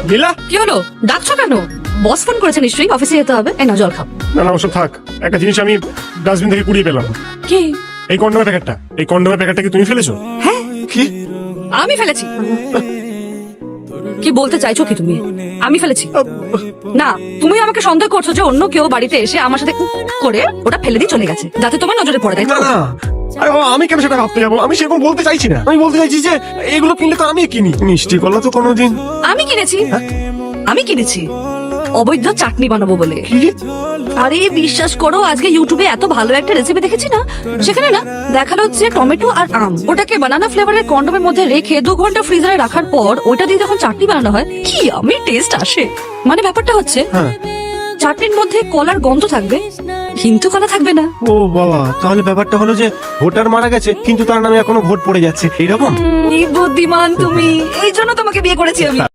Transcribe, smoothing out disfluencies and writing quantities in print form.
নীলা, কি হলো, ডাকছো কেন? বস ফোন করেছে নিশ্চয়ই, অফিসে যেতে হবে। এই নাও জল খাও। না না ওসব থাক, একটা জিনিস আমি ডাস্টবিন থেকে কুড়িয়ে পেলাম। কি? এই কন্ডোমের প্যাকেটটা কি তুমি ফেলেছো? হ্যাঁ কি? আমি ফেলেছি। কি বলতে চাইছো কি তুমি? আমি ফেলেছি না, তুমি আমাকে সন্দেহ করছো যে অন্য কেউ বাড়িতে এসে আমার সাথে করে ওটা ফেলে দিয়ে চলে গেছে, যাতে তোমার নজরে পড়ে, তাই না তো? না, আরে বাবা, আমি কেন সেটা ভাবতে যাবো? আমি সেরকম বলতে চাইছি না। আমি বলতে চাইছি যে এগুলো কিনলে তো আমি কিনি, মিষ্টি কলা তো কোনোদিন। আমি কিনেছি অবৈধ চাটনি বানাবো বলে। আরে বিশ্বাস করো, আজকে ইউটিউবে এত ভালো একটা রেসিপি দেখেছি না, সেখানে না দেখালো হচ্ছে টমেটো আর আম, ওটাকে বানানা ফ্লেভারের কন্ডোমের মধ্যে রেখে 2 ঘন্টা ফ্রিজারে রাখার পর ওইটা দিয়ে যখন চাটনি বানানো হয়, কি আমি টেস্ট আসে। মানে ব্যাপারটা হচ্ছে চাটনির মধ্যে কলার গন্ধ থাকবে কিন্তু কলা থাকবে না। ও বাবা, তাহলে ব্যাপারটা হলো যে ভোটার মারা গেছে কিন্তু তার নামে এখনো ভোট পড়ে যাচ্ছে, এইরকম। বুদ্ধিমান তুমি, এই জন্য তোমাকে বিয়ে করেছি আমি।